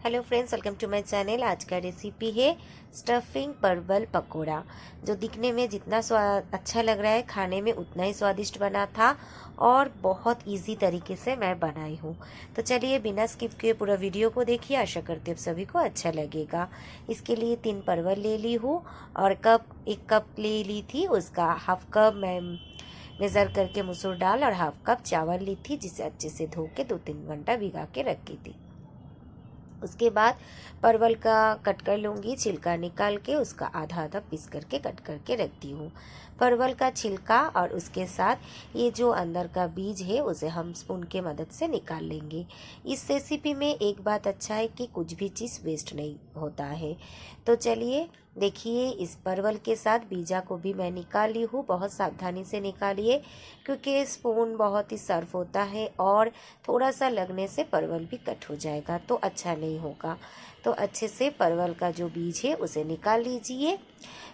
Hello friends, welcome to my channel. आज का recipe है स्टफिंग परवल पकोड़ा, जो दिखने में जितना अच्छा लग रहा है खाने में उतना ही स्वादिष्ट बना था और बहुत इजी तरीके से मैं बनाई हूँ। तो चलिए बिना स्किप किए पूरा वीडियो को देखिए। आशा करती हूँ सभी को अच्छा लगेगा। इसके लिए 3 परवल ले ली हूँ और एक कप ले ली थी, उसका हाफ कप मैं मेज़र करके मसूर दाल और हाफ कप चावल ली थी, जिसे अच्छे से धो के 2-3 घंटा भिगा के रखी थी। उसके बाद परवल का कट कर लूँगी, छिलका निकाल के उसका आधा आधा पीस करके कट करके रखती हूँ। परवल का छिलका और उसके साथ ये जो अंदर का बीज है उसे हम स्पून के मदद से निकाल लेंगे। इस रेसिपी में एक बात अच्छा है कि कुछ भी चीज़ वेस्ट नहीं होता है। तो चलिए देखिए, इस परवल के साथ बीजा को भी मैं निकाल ली हूँ। बहुत सावधानी से निकालिए क्योंकि स्पून बहुत ही सर्फ होता है और थोड़ा सा लगने से परवल भी कट हो जाएगा तो अच्छा नहीं होगा। तो अच्छे से परवल का जो बीज है उसे निकाल लीजिए।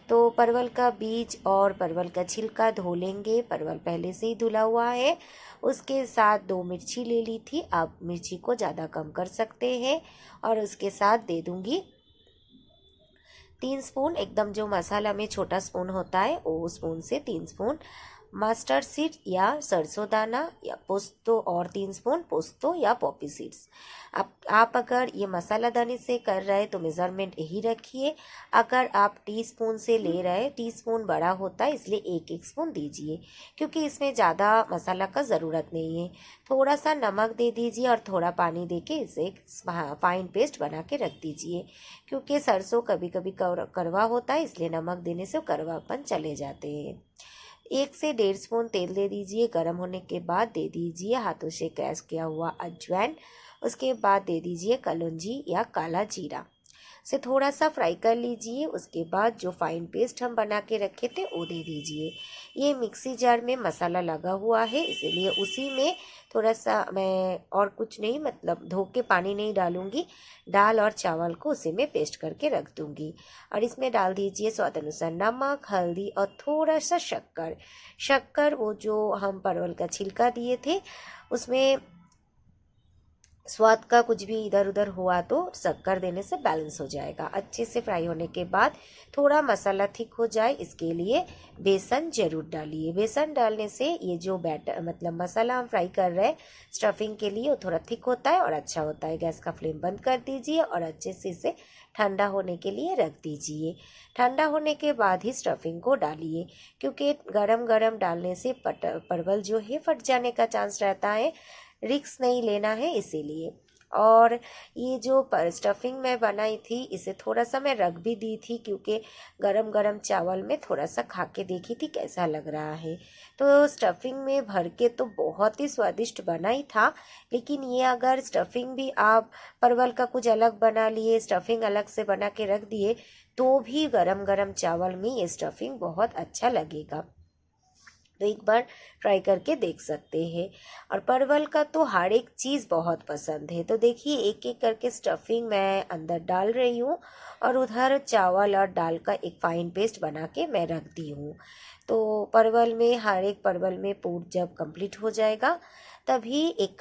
तो परवल का बीज और परवल का छिलका धो लेंगे। परवल पहले से ही धुला हुआ है। उसके साथ 2 मिर्ची ले ली थी, आप मिर्ची को ज़्यादा कम कर सकते हैं। और उसके साथ दे दूँगी 3 स्पून, एकदम जो मसाला में छोटा स्पून होता है वो स्पून से 3 स्पून मस्टर्ड सीड या सरसों दाना या पोस्तो, और 3 स्पून पोस्तो या पॉपी सीड्स। आप अगर ये मसाला दाने से कर रहे हैं तो मेज़रमेंट यही रखिए। अगर आप टीस्पून से ले रहे हैं, टीस्पून बड़ा होता है इसलिए 1-1 स्पून दीजिए, क्योंकि इसमें ज़्यादा मसाला का ज़रूरत नहीं है। थोड़ा सा नमक दे दीजिए और थोड़ा पानी दे के इसे एक फाइन पेस्ट बना के रख दीजिए, क्योंकि सरसों कभी कभी कड़वा होता है, इसलिए नमक देने से कड़वापन चले जाते हैं। 1 से 1.5 स्पून तेल दे दीजिए। गर्म होने के बाद दे दीजिए हाथों से क्रश किया हुआ अजवाइन। उसके बाद दे दीजिए कलौंजी या काला जीरा से थोड़ा सा फ्राई कर लीजिए। उसके बाद जो फाइन पेस्ट हम बना के रखे थे वो दे दीजिए। ये मिक्सी जार में मसाला लगा हुआ है, इसीलिए उसी में थोड़ा सा मैं और कुछ नहीं, मतलब धो के पानी नहीं डालूंगी। दाल और चावल को उसी में पेस्ट करके रख दूंगी। और इसमें डाल दीजिए स्वाद अनुसार नमक, हल्दी और थोड़ा सा शक्कर वो जो हम परवल का छिलका दिए थे उसमें स्वाद का कुछ भी इधर उधर हुआ तो शक्कर देने से बैलेंस हो जाएगा। अच्छे से फ्राई होने के बाद थोड़ा मसाला थिक हो जाए, इसके लिए बेसन जरूर डालिए। बेसन डालने से ये जो बैटर मतलब मसाला हम फ्राई कर रहे हैं स्टफिंग के लिए, वो थोड़ा थिक होता है और अच्छा होता है। गैस का फ्लेम बंद कर दीजिए और अच्छे से इसे ठंडा होने के लिए रख दीजिए। ठंडा होने के बाद ही स्टफिंग को डालिए, क्योंकि गरम गरम डालने से परवल जो है फट जाने का चांस रहता है। रिक्स नहीं लेना है इसीलिए। और ये जो स्टफिंग मैं बनाई थी इसे थोड़ा सा मैं रख भी दी थी, क्योंकि गरम गरम चावल में थोड़ा सा खा के देखी थी कैसा लग रहा है। तो स्टफिंग में भर के तो बहुत ही स्वादिष्ट बना ही था, लेकिन ये अगर स्टफिंग भी आप परवल का कुछ अलग बना लिए, स्टफिंग अलग से बना के रख दिए, तो भी गरम गरम चावल में ये स्टफिंग बहुत अच्छा लगेगा। तो एक बार ट्राई करके देख सकते हैं। और परवल का तो हर एक चीज़ बहुत पसंद है। तो देखिए एक एक करके स्टफिंग मैं अंदर डाल रही हूँ और उधर चावल और दाल का एक फाइन पेस्ट बना के मैं रख दी हूँ। तो परवल में हर एक परवल में पूर जब कंप्लीट हो जाएगा तभी एक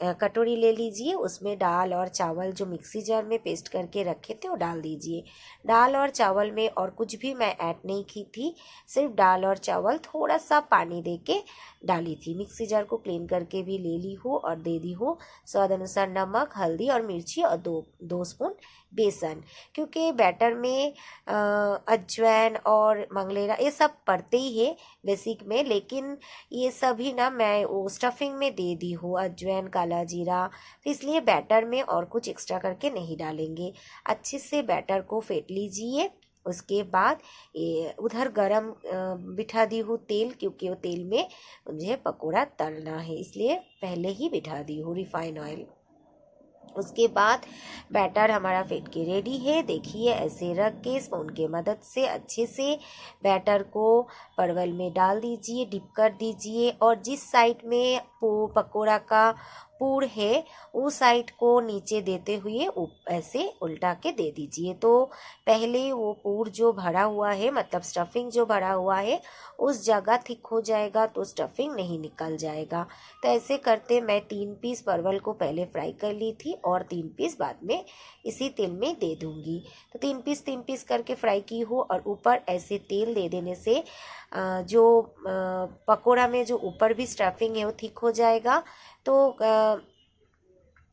कटोरी ले लीजिए। उसमें दाल और चावल जो मिक्सी जार में पेस्ट करके रखे थे वो डाल दीजिए। दाल और चावल में और कुछ भी मैं ऐड नहीं की थी, सिर्फ दाल और चावल थोड़ा सा पानी दे के डाली थी। मिक्सी जार को क्लीन करके भी ले ली हूँ और दे दी हूँ स्वाद अनुसार नमक, हल्दी और मिर्ची और 2 स्पून बेसन, क्योंकि बैटर में अजवाइन और मंगलेरा ये सब पड़ते ही है बेसिक में, लेकिन ये सभी ना मैं वो स्टफिंग में दे दी हूँ, अजवाइन, काला जीरा। तो इसलिए बैटर में और कुछ एक्स्ट्रा करके नहीं डालेंगे। अच्छे से बैटर को फेंट लीजिए। उसके बाद ये उधर गरम बिठा दी हूँ तेल, क्योंकि वो तेल में मुझे पकोड़ा तलना है, इसलिए पहले ही बिठा दी हूँ रिफाइन ऑयल। उसके बाद बैटर हमारा फेंट के रेडी है। देखिए ऐसे रख के स्पून के मदद से अच्छे से बैटर को परवल में डाल दीजिए, डिप कर दीजिए और जिस साइड में पकोड़ा का पूर है उस साइड को नीचे देते हुए ऐसे उल्टा के दे दीजिए। तो पहले वो पूर जो भरा हुआ है, मतलब स्टफिंग जो भरा हुआ है, उस जगह थिक हो जाएगा तो स्टफिंग नहीं निकल जाएगा। तो ऐसे करते मैं 3 पीस परवल को पहले फ्राई कर ली थी और 3 पीस बाद में इसी तेल में दे दूंगी। तो 3 पीस करके फ्राई की हूँ और ऊपर ऐसे तेल दे देने से जो पकोड़ा में जो ऊपर भी स्टफिंग है वो थिक हो जाएगा, तो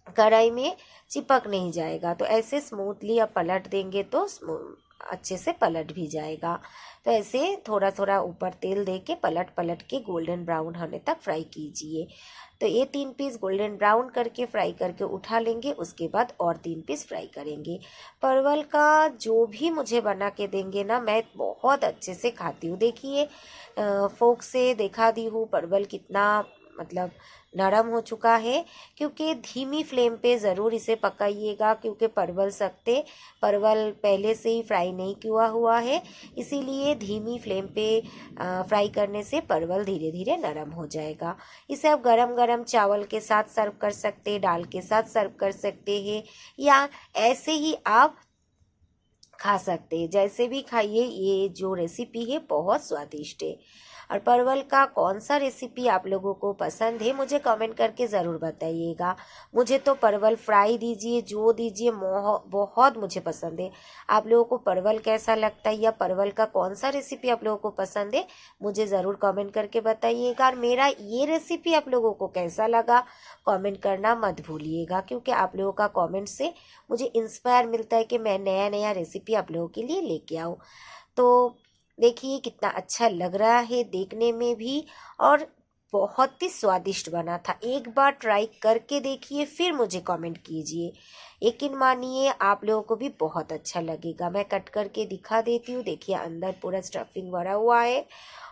कढ़ाई में चिपक नहीं जाएगा। तो ऐसे स्मूथली आप पलट देंगे तो अच्छे से पलट भी जाएगा। तो ऐसे थोड़ा थोड़ा ऊपर तेल दे के पलट पलट के गोल्डन ब्राउन होने तक फ्राई कीजिए। तो ये 3 पीस गोल्डन ब्राउन करके फ्राई करके उठा लेंगे, उसके बाद और 3 पीस फ्राई करेंगे। परवल का जो भी मुझे बना के देंगे ना, मैं बहुत अच्छे से खाती हूँ। देखिए फोक से दिखा दी हूँ परवल कितना मतलब नरम हो चुका है, क्योंकि धीमी फ्लेम पे ज़रूर इसे पकाइएगा, क्योंकि परवल पहले से ही फ्राई नहीं किया हुआ है, इसीलिए धीमी फ्लेम पे फ्राई करने से परवल धीरे धीरे नरम हो जाएगा। इसे आप गरम गरम चावल के साथ सर्व कर सकते हैं, दाल के साथ सर्व कर सकते हैं, या ऐसे ही आप खा सकते हैं। जैसे भी खाइए, ये जो रेसिपी है बहुत स्वादिष्ट है। और परवल का कौन सा रेसिपी आप लोगों को पसंद है मुझे कमेंट करके ज़रूर बताइएगा। मुझे तो परवल फ्राई दीजिए, जो दीजिए, बहुत मुझे पसंद है। आप लोगों को परवल कैसा लगता है, या परवल का कौन सा रेसिपी आप लोगों को पसंद है, मुझे ज़रूर कमेंट करके बताइएगा। और मेरा ये रेसिपी आप लोगों को कैसा लगा कमेंट करना मत भूलिएगा, क्योंकि आप लोगों का कमेंट से मुझे इंस्पायर मिलता है कि मैं नया नया रेसिपी आप लोगों के लिए लेके आऊँ। तो देखिए कितना अच्छा लग रहा है देखने में भी, और बहुत ही स्वादिष्ट बना था। एक बार ट्राई करके देखिए, फिर मुझे कमेंट कीजिए। यकीन मानिए आप लोगों को भी बहुत अच्छा लगेगा। मैं कट करके दिखा देती हूँ। देखिए अंदर पूरा स्टफिंग भरा हुआ है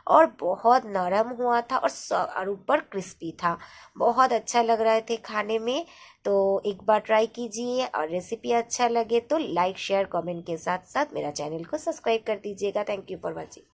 और बहुत नरम हुआ था और ऊपर क्रिस्पी था। बहुत अच्छा लग रहे थे खाने में। तो एक बार ट्राई कीजिए, और रेसिपी अच्छा लगे तो लाइक शेयर कमेंट के साथ साथ मेरा चैनल को सब्सक्राइब कर दीजिएगा। Thank you for watching.